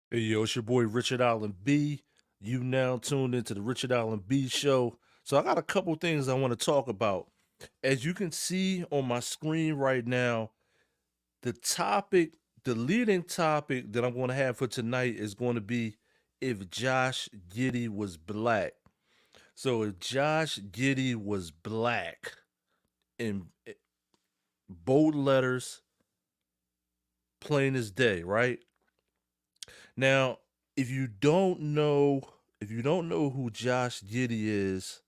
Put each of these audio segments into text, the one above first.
Hey yo, it's your boy Richard Allen B. You now tuned into the Richard Allen B show. So I got a couple things I want to talk about. As you can see on my screen right now, the topic, the leading topic that I'm going to have for tonight is going to be if Josh Giddey was black. So if Josh Giddey was black in bold letters, plain as day, right? Now, if you don't know, if you don't know who Josh Giddey is,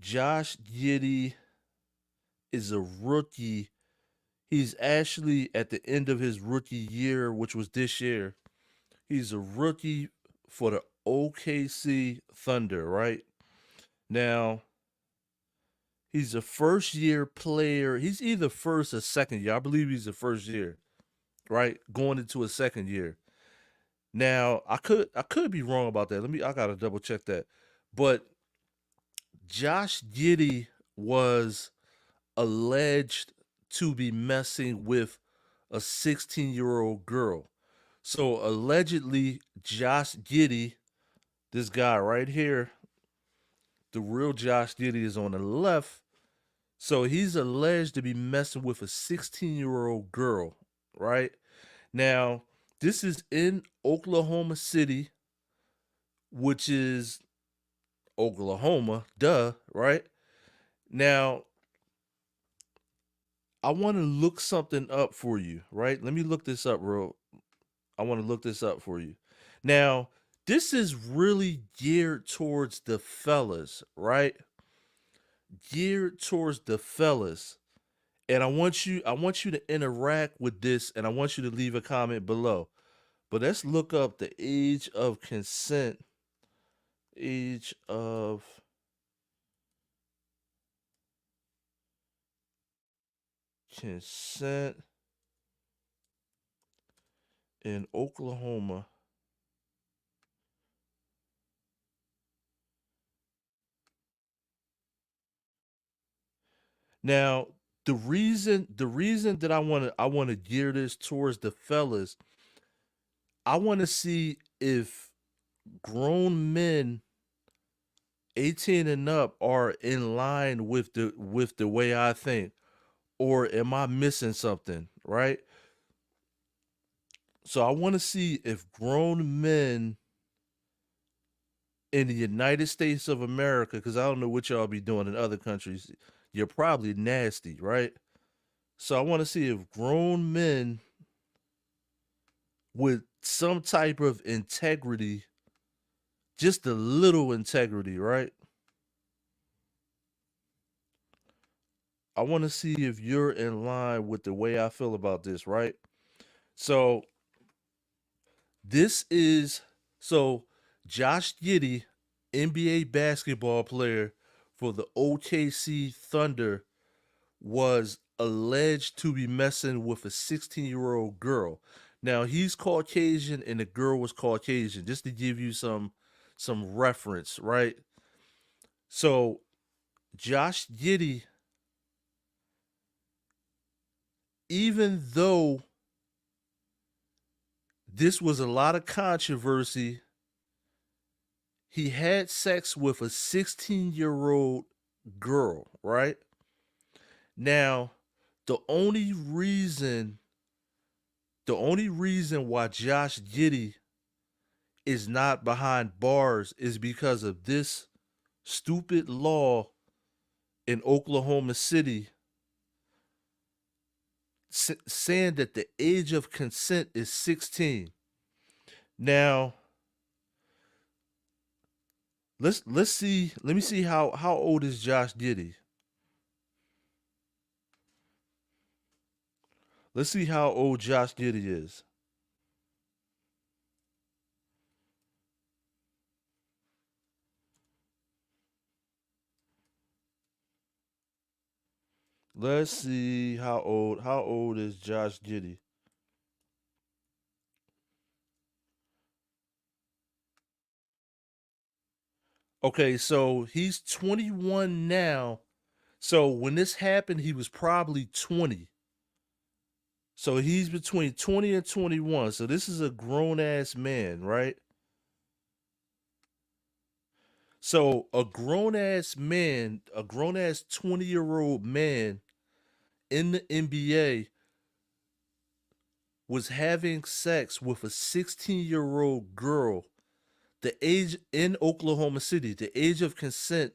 Josh Giddey is a rookie. He's actually at the end of his rookie year, which was this year. He's a rookie for the OKC Thunder, right? Now, he's a first year player. He's either first or second year. I believe he's the first year, right? Going into a second year. Now, I could be wrong about that. I gotta double check that. But Josh Giddey was alleged to be messing with a 16-year-old girl. So allegedly, Josh Giddey, this guy right here, the real Josh Giddey is on the left. So he's alleged to be messing with a 16-year-old girl, right? Now, this is in Oklahoma City, which is Oklahoma, duh, right? Now, I want to look something up for you, right? Let me look this up real. I want to look this up for you. Now, this is really geared towards the fellas, right? Geared towards the fellas. And I want you to interact with this and I want you to leave a comment below. But let's look up the age of consent. Age of consent in Oklahoma. Now, the reason that I want to gear this towards the fellas, I want to see if grown men 18 and up are in line with the way I think, or am I missing something, right? So I want to see if grown men in the United States of America, because I don't know what y'all be doing in other countries, you're probably nasty, right? So I want to see if grown men with some type of integrity, just a little integrity, right? I want to see if you're in line with the way I feel about this, right? So this is so Josh Giddey, NBA basketball player for the OKC Thunder, was alleged to be messing with a 16-year-old girl. Now he's Caucasian and the girl was Caucasian, just to give you some reference, right? So Josh Giddey, even though this was a lot of controversy, he had sex with a 16-year-old girl, right? Now, the only reason the only reason why Josh Giddey is not behind bars is because of this stupid law in Oklahoma City saying that the age of consent is 16. Now, let's see. Let me see how old is Josh Giddey. Let's see how old Josh Giddey is. Let's see how old is Josh Giddey. Okay, so he's 21 now. So when this happened, he was probably 20. So he's between 20 and 21. So this is a grown ass man, right? So a grown ass man, a grown ass 20-year-old man in the NBA was having sex with a 16-year-old girl. The age in Oklahoma City, the age of consent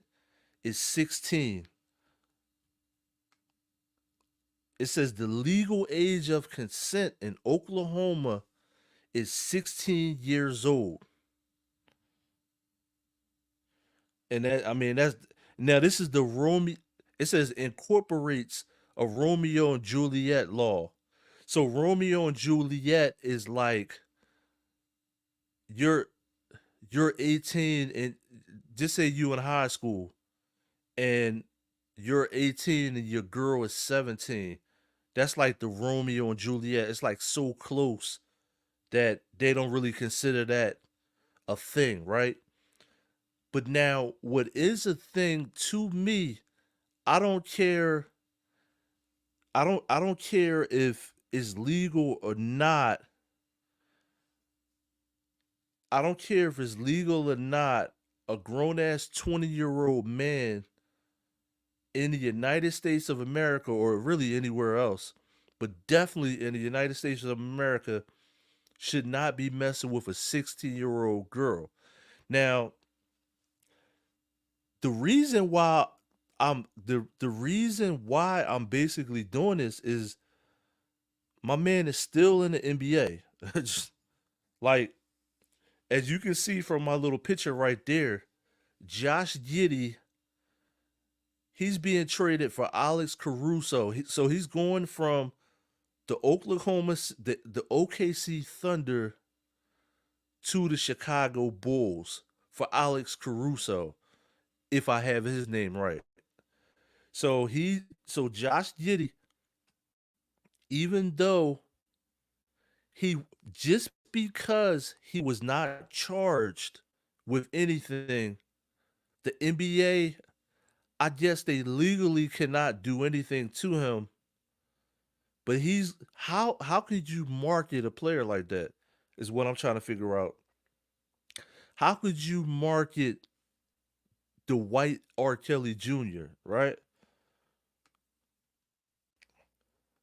is 16. It says the legal age of consent in Oklahoma is 16 years old. And that, I mean, that's now this is the Romeo. It says incorporates a Romeo and Juliet law. So Romeo and Juliet is like you're you're 18 and just say you in high school and you're 18 and your girl is 17. That's like the Romeo and Juliet. It's like so close that they don't really consider that a thing, right? But now, what is a thing to me, I don't care. I don't care if it's legal or not. I don't care if it's legal or not. A grown ass 20-year-old man in the United States of America, or really anywhere else, but definitely in the United States of America, should not be messing with a 16-year-old girl. Now, the reason why I'm basically doing this is my man is still in the NBA. Just like as you can see from my little picture right there, Josh Giddey, he's being traded for Alex Caruso. So he's going from the OKC Thunder to the Chicago Bulls for Alex Caruso, if I have his name right. So Josh Giddey, even though he just because he was not charged with anything, the NBA, I guess they legally cannot do anything to him. But he's how could you market a player like that? Is what I'm trying to figure out. How could you market the white R. Kelly Jr., right?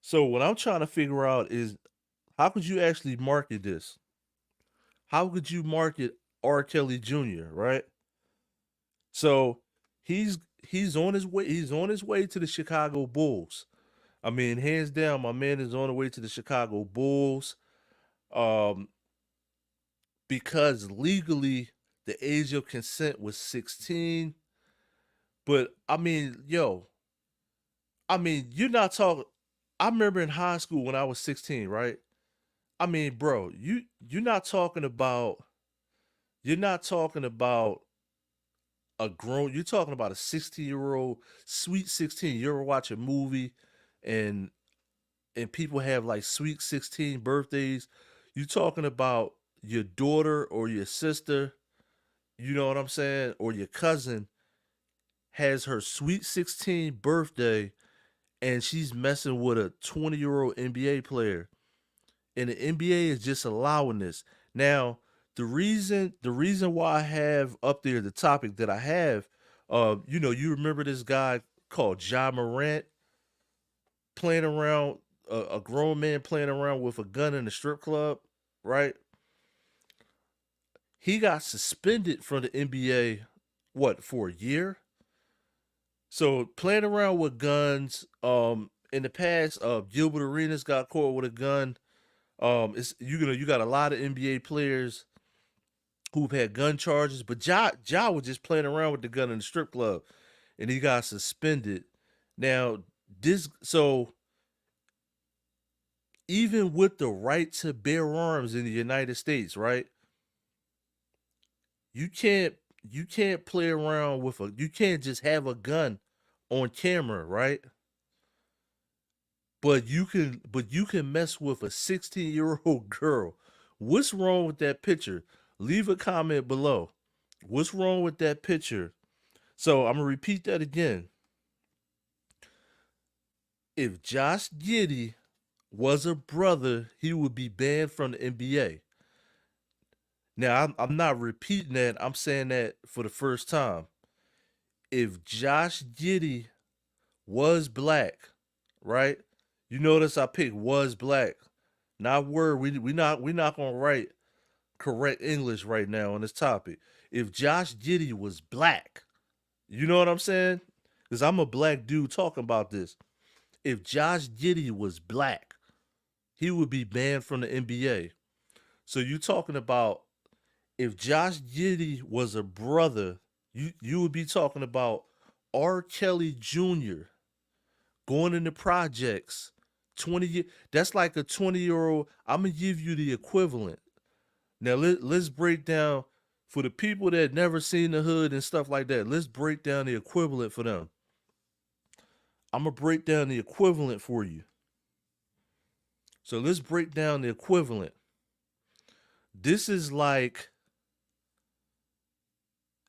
So what I'm trying to figure out is how could you actually market this? How could you market R. Kelly Jr., right? So he's he's on his way. He's on his way to the Chicago Bulls. I mean, hands down, my man is on the way to the Chicago Bulls. Um, because legally the age of consent was 16. But I mean, yo, I mean, you're not talking. I remember in high school when I was 16, right? I mean, bro, you're not talking about a grown. You're talking about a 16-year-old, sweet 16. You ever watch a movie and people have like sweet 16 birthdays? You talking about your daughter or your sister, you know what I'm saying, or your cousin has her sweet 16 birthday and she's messing with a 20-year-old NBA player. And the NBA is just allowing this. Now, the reason why I have up there the topic that I have, you remember this guy called Ja Morant playing around, a grown man playing around with a gun in a strip club, right? He got suspended from the NBA, what, for a year? So playing around with guns, in the past, Gilbert Arenas got caught with a gun. It's you got a lot of NBA players who've had gun charges, but Ja was just playing around with the gun in the strip club, and he got suspended. Now so even with the right to bear arms in the United States, right? You can't you can't play around with a you can't just have a gun on camera, right? But you can mess with a 16-year-old girl. What's wrong with that picture? Leave a comment below. What's wrong with that picture? So I'm gonna repeat that again. If Josh Giddey was a brother, he would be banned from the NBA. Now, I'm not repeating that. I'm saying that for the first time. If Josh Giddey was black, right? You notice I picked was black, not word. We not gonna write correct English right now on this topic. If Josh Giddey was black, you know what I'm saying? Because I'm a black dude talking about this. If Josh Giddey was black, he would be banned from the NBA. So you talking about if Josh Giddey was a brother, you would be talking about R. Kelly Jr. going into projects. 20 that's like a 20-year-old. I'm gonna give you the equivalent. Now let's break down for the people that never seen the hood and stuff like that. Let's break down the equivalent for them. I'm gonna break down the equivalent for you. So let's break down the equivalent. This is like,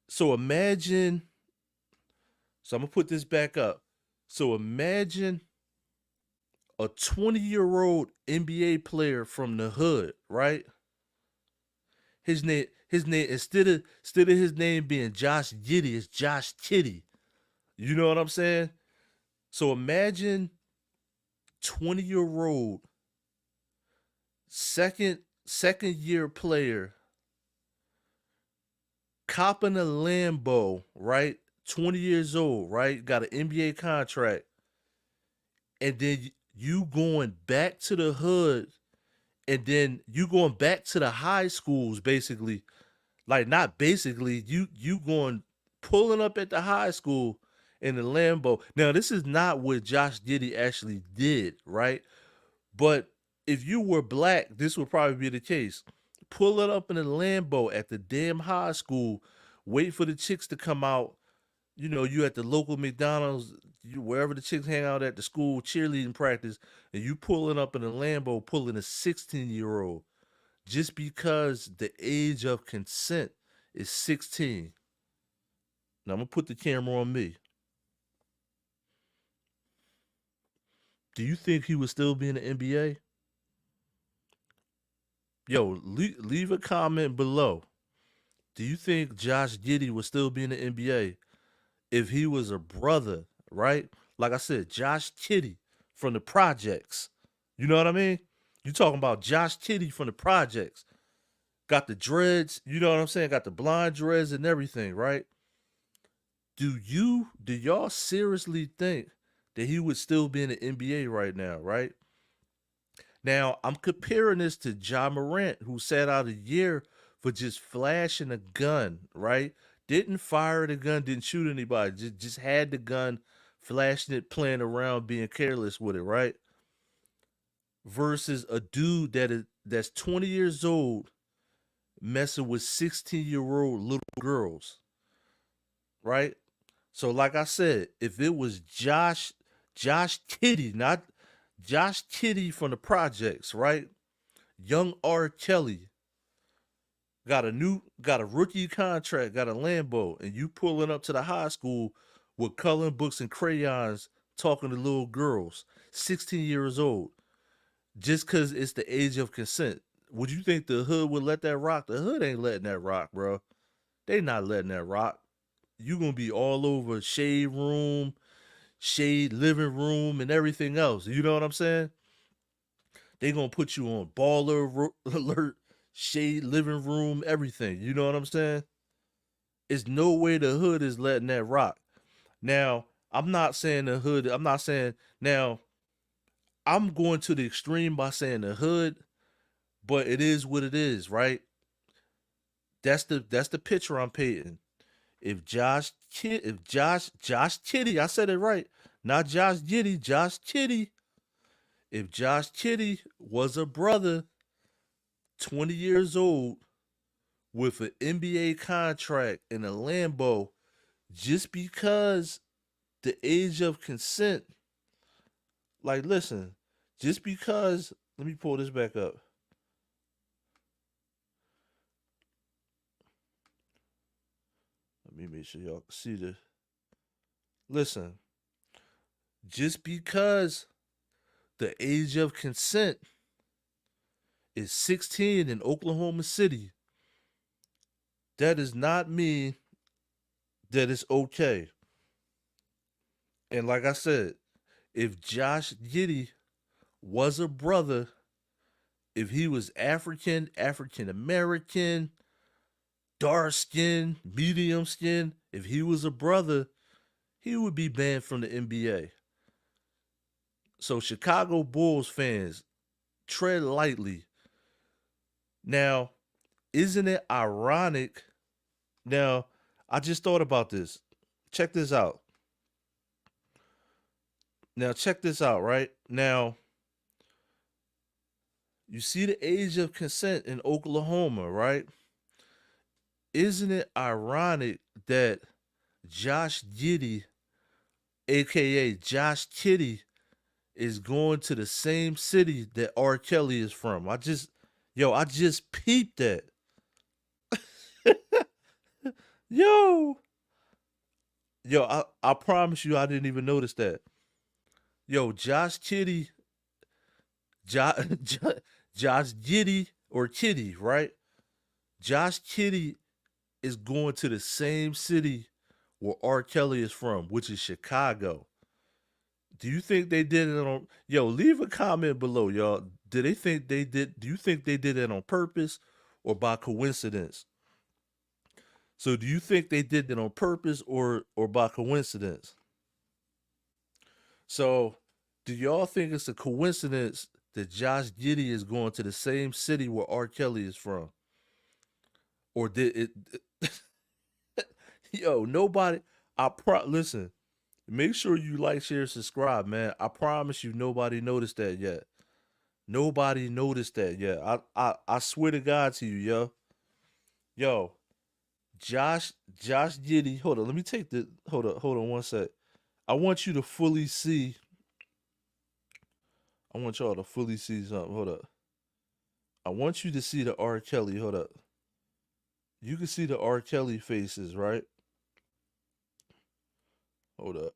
so imagine, so I'm gonna put this back up. So imagine a 20-year-old NBA player from the hood, right? His name instead of his name being Josh Giddey, it's Josh Kitty. You know what I'm saying? So imagine 20-year-old second year player copping a Lambo, right? 20 years old, right? Got an NBA contract. And then you going back to the hood, and then you going back to the high schools, basically. Like, not basically, you going pulling up at the high school in the Lambo. Now, this is not what Josh Giddey actually did, right? But if you were black, this would probably be the case. Pull it up in a Lambo at the damn high school, wait for the chicks to come out. You know, you at the local McDonald's, you wherever the chicks hang out at the school cheerleading practice, and you pulling up in a Lambo, pulling a 16-year-old just because the age of consent is 16. Now I'm gonna put the camera on me. Do you think he would still be in the NBA? Yo, leave a comment below. Do you think Josh Giddey would still be in the NBA if he was a brother, right? Like I said, Josh Giddey from the projects. You know what I mean? You talking about Josh Giddey from the projects. Got the dreads, you know what I'm saying? Got the blonde dreads and everything, right? Do y'all seriously think that he would still be in the NBA right now, right? Now, I'm comparing this to John Morant, who sat out a year for just flashing a gun, right? Didn't fire the gun, didn't shoot anybody, just had the gun, flashing it, playing around, being careless with it, right? Versus a dude that's 20 years old messing with 16-year-old little girls, right? So, like I said, if it was Josh Kitty, not Josh Kitty from the projects, right? Young R. Kelly got a rookie contract, got a Lambo, and you pulling up to the high school with coloring books and crayons, talking to little girls, 16 years old, just because it's the age of consent. Would you think the hood would let that rock? The hood ain't letting that rock, bro. They not letting that rock. You gonna be all over shade room, shade living room, and everything else. You know what I'm saying? They gonna put you on alert, shade living room, everything. You know what I'm saying? It's no way the hood is letting that rock. Now, I'm not saying the hood. I'm not saying now. I'm going to the extreme by saying the hood, but it is what it is, right? That's the picture I'm painting. If Kitty, I said it right, not Josh Giddey, Josh Kitty. If Josh Kitty was a brother, 20 years old, with an NBA contract and a Lambo, just because the age of consent, like, listen, just because, let me pull this back up. Let me make sure y'all can see this. Listen, just because the age of consent is 16 in Oklahoma City, that does not mean that it's okay. And like I said, if Josh Giddey was a brother, if he was African, African American, dark skin, medium skin, if he was a brother, he would be banned from the NBA. So Chicago Bulls fans, tread lightly. Now, isn't it ironic? Now, I just thought about this. Check this out. Now, check this out, right? Now, you see the age of consent in Oklahoma, right? Isn't it ironic that Josh Giddey, aka Josh Kitty, is going to the same city that R. Kelly is from? I just peeped that. Yo, I promise you, I didn't even notice that. Yo, Josh Kitty, jo- Josh Giddey or Kitty, right? Josh Kitty is going to the same city where R. Kelly is from, which is Chicago. Do you think they did it on? Yo, leave a comment below, y'all. Do they think they did? Do you think they did it on purpose or by coincidence? So, do you think they did it on purpose or by coincidence? So, do y'all think it's a coincidence that Josh Giddey is going to the same city where R. Kelly is from, or did it? Yo, nobody. Listen. Make sure you like, share, subscribe, man. I promise you, nobody noticed that yet. Nobody noticed that yet. I swear to God to you, yo, Josh Giddey. Hold on, let me take the. Hold on one sec. I want you to fully see. I want y'all to fully see something. Hold up. I want you to see the R. Kelly. Hold up. You can see the R. Kelly faces, right? Hold up.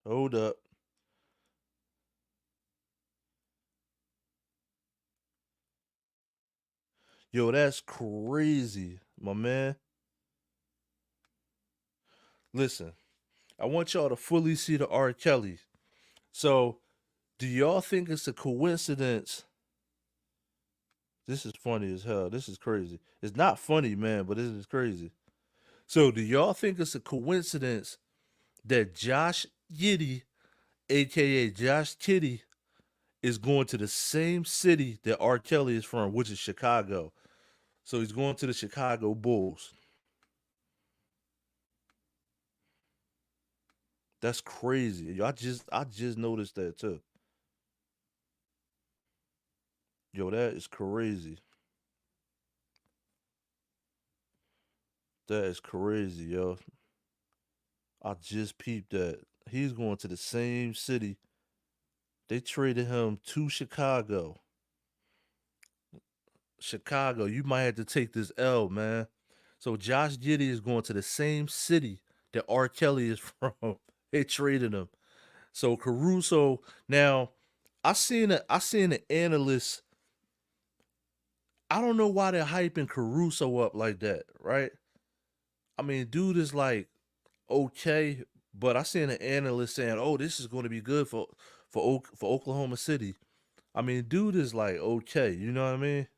Hold up. Yo, that's crazy, my man. Listen, I want y'all to fully see the R. Kelly. So, do y'all think it's a coincidence? This is funny as hell. This is crazy. It's not funny, man, but this is crazy. So, do y'all think it's a coincidence that Josh Giddey, aka Josh Kitty, is going to the same city that R. Kelly is from, which is Chicago? So he's going to the Chicago Bulls. That's crazy. Yo, I just noticed that too. Yo, that is crazy. That is crazy, yo. I just peeped that. He's going to the same city. They traded him to Chicago. Chicago, you might have to take this L, man. So Josh Giddey is going to the same city that R. Kelly is from. They traded him. So Caruso, now I seen an analyst. I don't know why they're hyping Caruso up like that, right? I mean, dude is like okay, but I seen an analyst saying, "Oh, this is going to be good for Oklahoma City." I mean, dude is like okay, you know what I mean?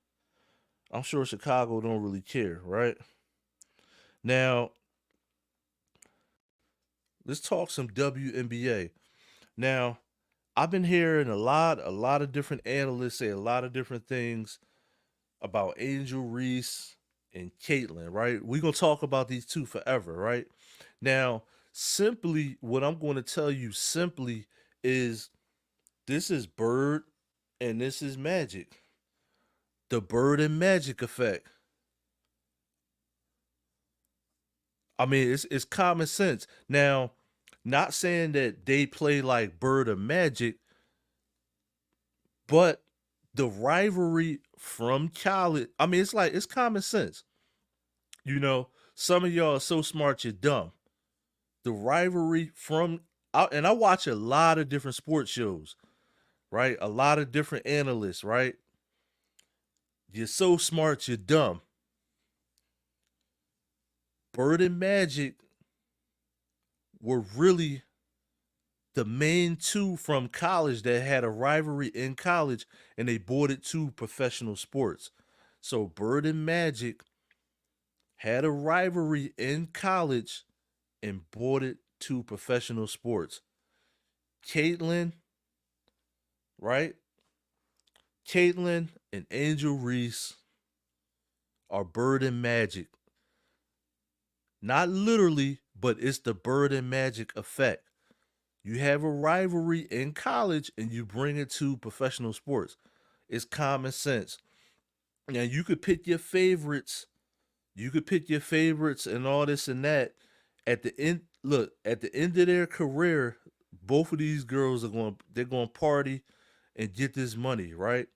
I'm sure Chicago don't really care, right? Now, let's talk some WNBA. Now, I've been hearing a lot of different analysts say a lot of different things about Angel Reese and Caitlyn, right? We're gonna talk about these two forever, right? Now, simply what I'm going to tell you simply is this is Bird and this is Magic. The Bird and Magic effect. I mean, it's common sense. Now, not saying that they play like Bird or Magic, but the rivalry from college. I mean, it's like it's common sense, you know. Some of y'all are so smart you're dumb. The rivalry and I watch a lot of different sports shows, right? A lot of different analysts, right? You're so smart you're dumb. Bird and Magic were really the main two from college that had a rivalry in college and they brought it to professional sports. So Bird and Magic had a rivalry in college and brought it to professional sports. Caitlin, right? Caitlin and Angel Reese are Bird and Magic. Not literally, but it's the Bird and Magic effect. You have a rivalry in college and you bring it to professional sports. It's common sense. Now you could pick your favorites. You could pick your favorites and all this and that. At the end, look, at the end of their career, both of these girls they're going to party and get this money, right?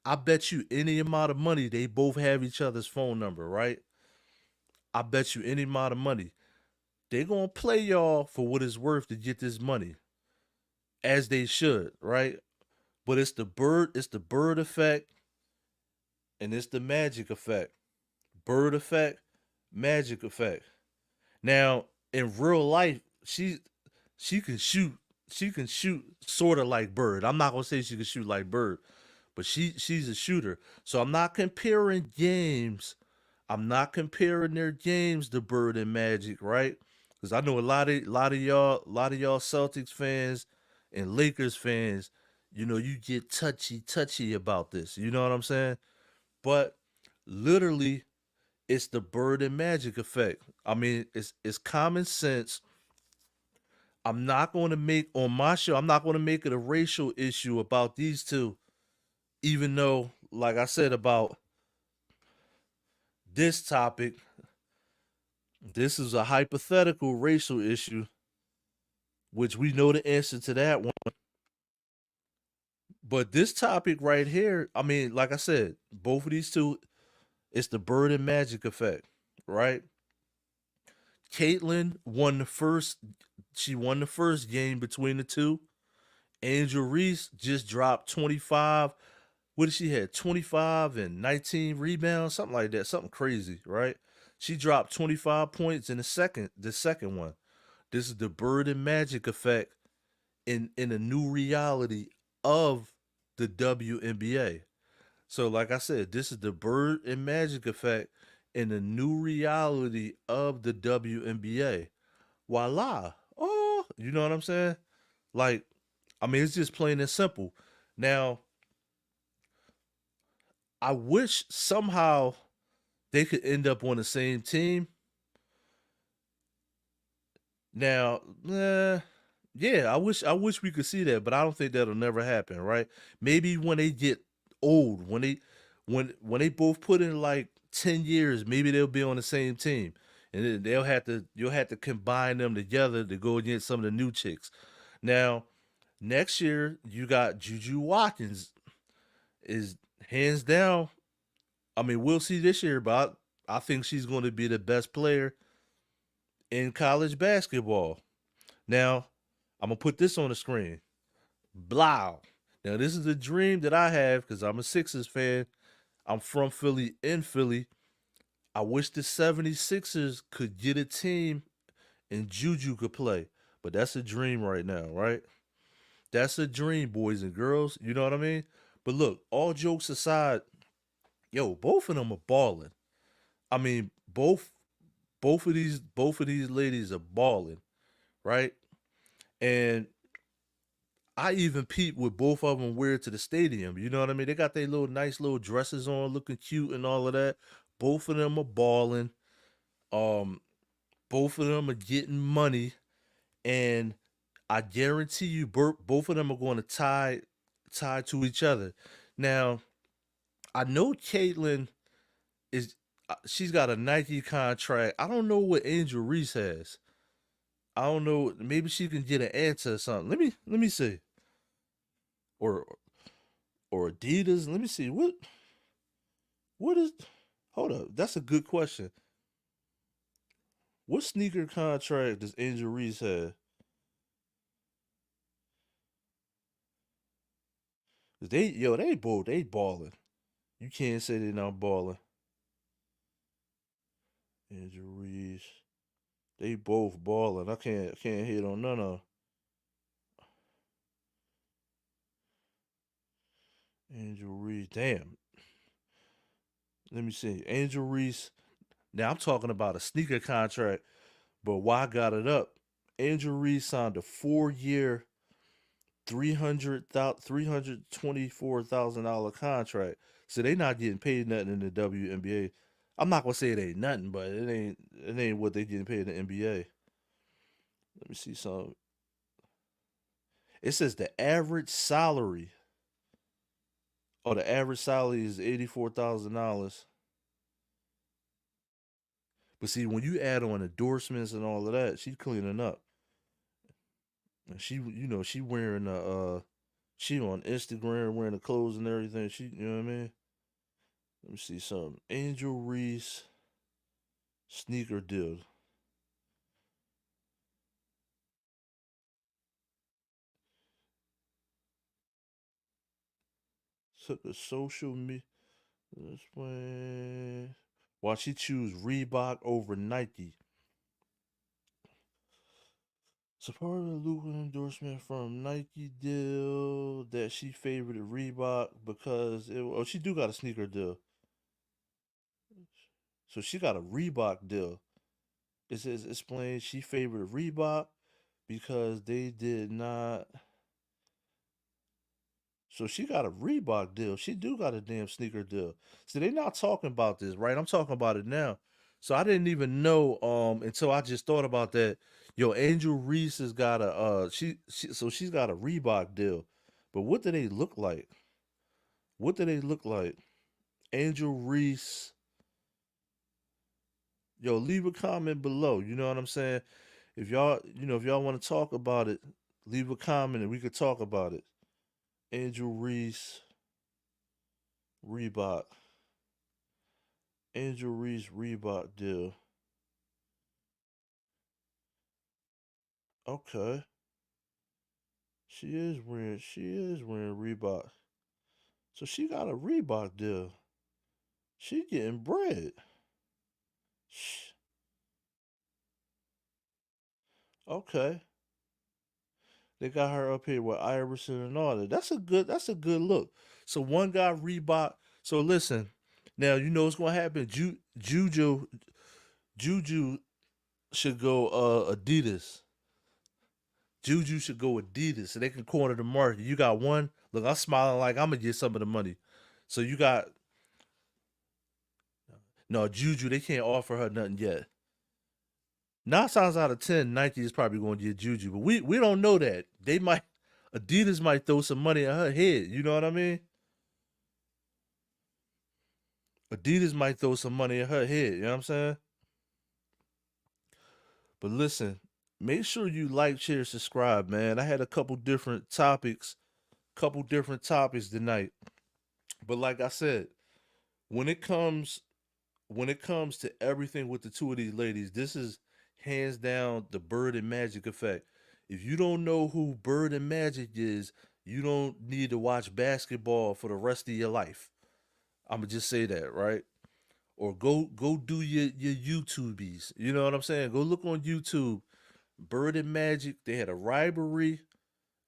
I bet you any amount of money they both have each other's phone number, right? I bet you any amount of money. They're going to play y'all for what it's worth to get this money, as they should, right? But it's the bird effect and it's the magic effect. Bird effect, magic effect. Now, in real life, she can shoot. She can shoot sort of like Bird. I'm not gonna say she can shoot like Bird, but she's a shooter. So I'm not comparing games. I'm not comparing their games to Bird and Magic, right? Because I know a lot of y'all Celtics fans and Lakers fans. You know, you get touchy about this. You know what I'm saying? But literally, it's the Bird and Magic effect. I mean, it's common sense. I'm not going to make on my show. I'm not going to make it a racial issue about these two, even though, like I said about this topic, this is a hypothetical racial issue, which we know the answer to that one. But this topic right here, I mean, like I said, both of these two, it's the Bird and Magic effect, right? Caitlyn won the first. She won the first game between the two. Angel Reese just dropped 25. What did she had? 25 and 19 rebounds, something like that, something crazy, right? She dropped 25 points in the second one. This is the Bird and Magic effect in a new reality of the WNBA. So, like I said, this is the Bird and Magic effect in the new reality of the WNBA. Voila. Oh, you know what I'm saying? Like, I mean, it's just plain and simple. Now, I wish somehow they could end up on the same team. Now, yeah, I wish we could see that, but I don't think that'll never happen, right? Maybe when they get old, when they both put in like 10 years, maybe they'll be on the same team, and then you'll have to combine them together to go against some of the new chicks. Now, next year you got Juju Watkins is hands down. I mean, we'll see this year, but I think she's going to be the best player in college basketball. Now, I'm gonna put this on the screen. Blah. Now, this is a dream that I have because I'm a Sixers fan. I'm from Philly, in Philly. I wish the 76ers could get a team and Juju could play. But that's a dream right now, right? That's a dream, boys and girls. You know what I mean? But look, all jokes aside, yo, both of them are balling. I mean, both of these ladies are balling, right? And I even peeped with both of them wear to the stadium. You know what I mean? They got their little nice little dresses on, looking cute and all of that. Both of them are balling. Um, both of them are getting money, and I guarantee you, both of them are going to tie to each other. Now, I know Caitlyn is she's got a Nike contract. I don't know what Angel Reese has. I don't know. Maybe she can get an answer or something. Let me see. Or or Adidas. Let me see. What is hold up. That's a good question. What sneaker contract does Angel Reese have? 'Cause they both they balling. You can't say they not balling. Angel Reese, they both balling. I can't hit on none of Angel Reese. Damn. Let me see. Angel Reese. Now I'm talking about a sneaker contract, but why I got it up? Angel Reese signed a 4 year, 324,000 contract. So they not getting paid nothing in the WNBA. I'm not gonna say it ain't nothing, but it ain't what they getting paid in the NBA. Let me see some. It says the average salary. Oh, the average salary is $84,000. But see, when you add on endorsements and all of that, she's cleaning up. And she wearing she on Instagram wearing the clothes and everything. She, you know what I mean? Let me see something. Angel Reese sneaker deal. Took a social media. Why she choose Reebok over Nike? Support a Luca endorsement from Nike deal that she favored Reebok because she do got a sneaker deal. So she got a Reebok deal. It says explain she favored Reebok because they did not. So she got a Reebok deal. She do got a damn sneaker deal. So they not talking about this, right? I'm talking about it now. So I didn't even know until I just thought about that. Yo, Angel Reese has got a so she's got a Reebok deal. But what do they look like? What do they look like? Angel Reese. Yo, leave a comment below. You know what I'm saying? If y'all want to talk about it, leave a comment and we could talk about it. Angel Reese, Reebok. Angel Reese Reebok deal. Okay. She is wearing Reebok. So she got a Reebok deal. She getting bread. Shh. Okay. They got her up here with Iverson and all that. That's a good look. So one guy Reebok. So listen, now you know what's gonna happen. Juju should go Adidas. Juju should go Adidas so they can corner the market. You got one. Look, I'm smiling like I'm gonna get some of the money. So you got no Juju. They can't offer her nothing yet. 9 times out of 10, Nike is probably going to get Juju, but we don't know that. They might Adidas might throw some money at her head. You know what I mean? Adidas might throw some money at her head. You know what I'm saying? But listen, make sure you like, share, subscribe, man. I had a couple different topics tonight. But like I said, when it comes when it comes to everything with the two of these ladies, this is hands down the Bird and Magic effect. If you don't know who Bird and Magic is, you don't need to watch basketball for the rest of your life. I'm gonna just say that, right? Or go do your YouTubies. You know what I'm saying? Go look on YouTube. Bird and Magic, they had a rivalry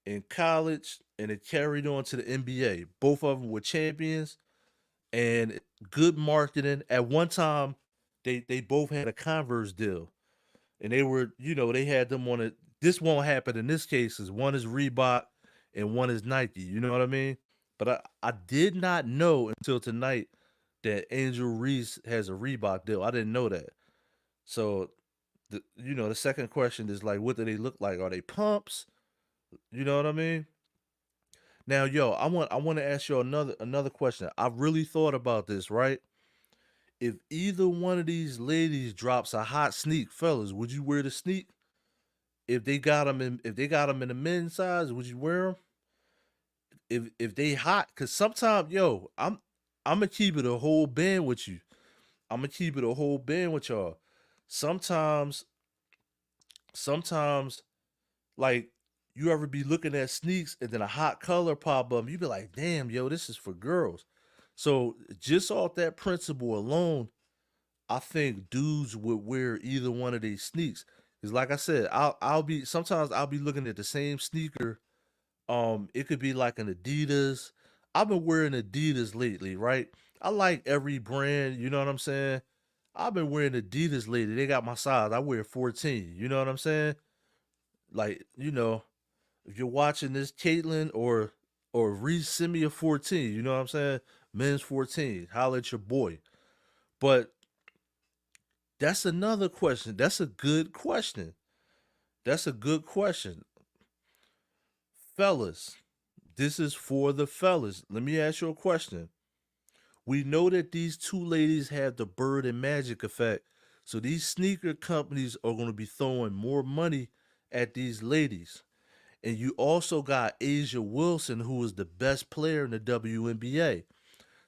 in college and it carried on to the NBA. Both of them were champions and good marketing. At one time, they both had a Converse deal, and they had them on it. This won't happen in this case, is one is Reebok and one is Nike. You know what I mean? But I did not know until tonight that Angel Reese has a Reebok deal. I didn't know that. So the second question is like, what do they look like? Are they pumps? You know what I mean? Now, yo, I want to ask you another question. I really thought about this, right? If either one of these ladies drops a hot sneak, fellas, would you wear the sneak? If they got them in the men's size, would you wear them? If they hot, cause sometimes, yo, I'm gonna keep it a whole band with you. I'm gonna keep it a whole band with y'all. Sometimes sometimes, like, you ever be looking at sneaks and then a hot color pop up, you be like, damn, yo, this is for girls. So just off that principle alone, I think dudes would wear either one of these sneaks. Cause like I said, I'll be sometimes I'll be looking at the same sneaker. It could be like an Adidas. I've been wearing Adidas lately, right? I like every brand, you know what I'm saying? I've been wearing Adidas lately. They got my size. I wear 14. You know what I'm saying? Like, if you're watching this, Caitlin or Reese, send me a 14. You know what I'm saying? Men's 14. Holla at your boy. But that's another question. That's a good question. That's a good question. Fellas, this is for the fellas. Let me ask you a question. We know that these two ladies have the bird and magic effect. So these sneaker companies are going to be throwing more money at these ladies. And you also got Asia Wilson, who is the best player in the WNBA.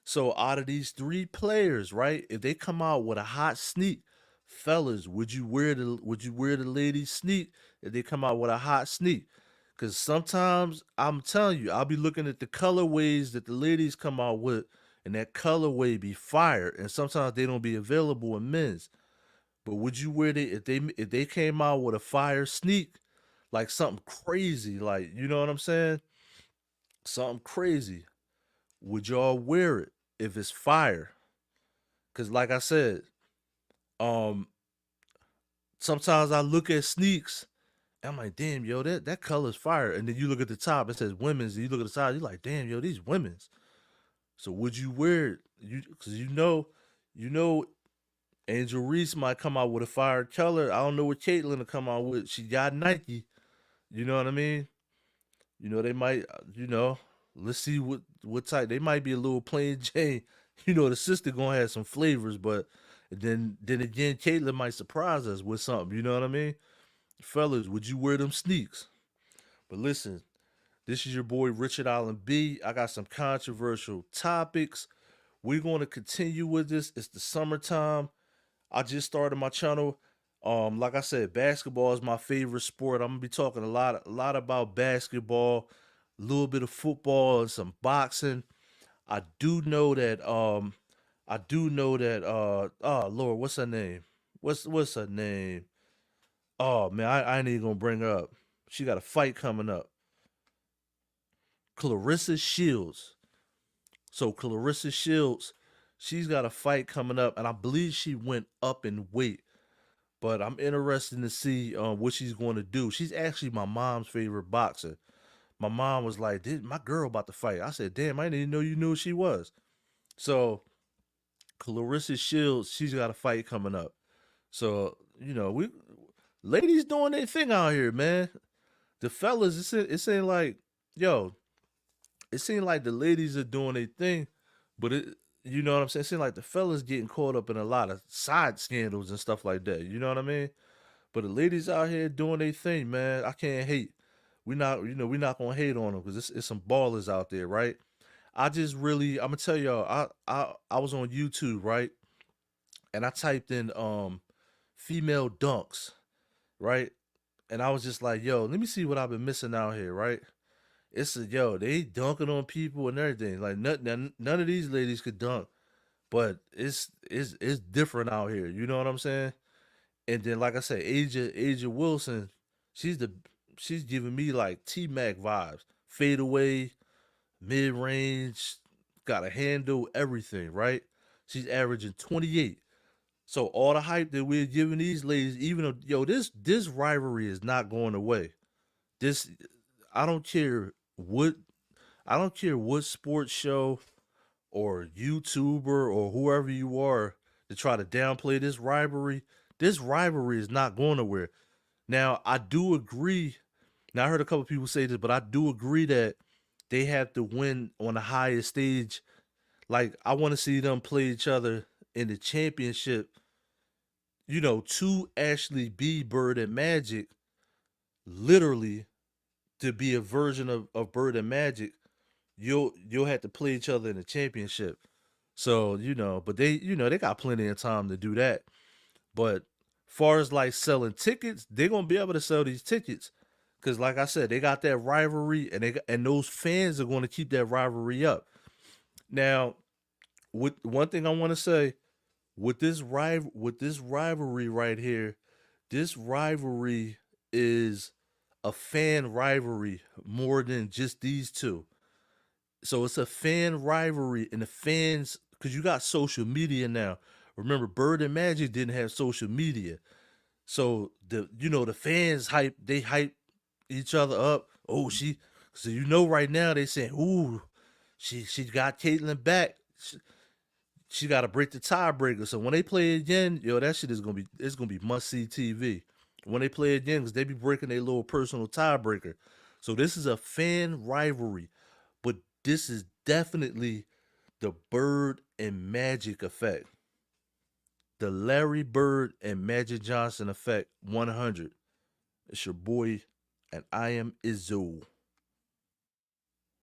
So out of these three players, right? If they come out with a hot sneak, fellas, would you wear the ladies sneak if they come out with a hot sneak? Cause sometimes I'm telling you, I'll be looking at the colorways that the ladies come out with, and that colorway be fire. And sometimes they don't be available in men's. But would you wear it if they came out with a fire sneak, like something crazy, like you know what I'm saying? Something crazy. Would y'all wear it if it's fire? Cause like I said, um, sometimes I look at sneaks and I'm like, damn, yo, that color's fire. And then you look at the top, it says women's, and you look at the side, you're like, damn, yo, these women's. So would you wear it? Cause you know, Angel Reese might come out with a fire color. I don't know what Caitlyn will come out with. She got Nike. You know what I mean? They might, let's see what type. They might be a little plain Jane. The sister gonna have some flavors, but then again, Caitlyn might surprise us with something. You know what I mean? Fellas, would you wear them sneaks? But listen, this is your boy Richard Allen B. I got some controversial topics. We're going to continue with this. It's the summertime. I just started my channel. Like I said, basketball is my favorite sport. I'm gonna be talking a lot about basketball, a little bit of football and some boxing. I do know that oh Lord, what's her name? What's her name? Oh man, I ain't even gonna bring her up. She got a fight coming up. Clarissa Shields. So Clarissa Shields, she's got a fight coming up, and I believe she went up in weight. But I'm interested to see what she's going to do. She's actually my mom's favorite boxer. My mom was like, "Did my girl about to fight?" I said, "Damn, I didn't even know you knew who she was." So Clarissa Shields, she's got a fight coming up. So we ladies doing their thing out here, man. The fellas, it ain't like, yo, it seemed like the ladies are doing their thing, but you know what I'm saying? It seemed like the fellas getting caught up in a lot of side scandals and stuff like that. You know what I mean? But the ladies out here doing their thing, man. I can't hate. We not gonna hate on them because it's some ballers out there, right? I'm gonna tell y'all. I was on YouTube, right, and I typed in female dunks, right, and I was just like, yo, let me see what I've been missing out here, right? They dunking on people and everything. Like none of these ladies could dunk, but it's different out here. You know what I'm saying? And then, like I said, Asia Wilson, she's the she's giving me like T Mac vibes. Fade away, mid range, got a handle, everything, right? She's averaging 28. So all the hype that we're giving these ladies, even though this rivalry is not going away. This I don't care what I don't care what sports show or YouTuber or whoever you are to try to downplay this rivalry. This rivalry is not going nowhere. Now, I do agree. Now, I heard a couple people say this, but I do agree that they have to win on the highest stage. Like, I want to see them play each other in the championship, to actually be Bird and Magic, literally to be a version of Bird and Magic, you'll have to play each other in the championship. So, but they got plenty of time to do that. But Far as like selling tickets, they're gonna be able to sell these tickets because, like I said, they got that rivalry, and and those fans are going to keep that rivalry up. Now, with one thing I want to say with this rivalry right here, this rivalry is a fan rivalry more than just these two. So it's a fan rivalry, and the fans, because you got social media now. Remember, Bird and Magic didn't have social media, so the fans hype each other up. Oh, so right now they saying, ooh, she got Caitlyn back. She got to break the tiebreaker. So when they play again, that shit is gonna be must see TV. When they play again, because they be breaking their little personal tiebreaker. So this is a fan rivalry, but this is definitely the Bird and Magic effect, the Larry Bird and Magic Johnson effect. 100. It's your boy, and I am Izzo.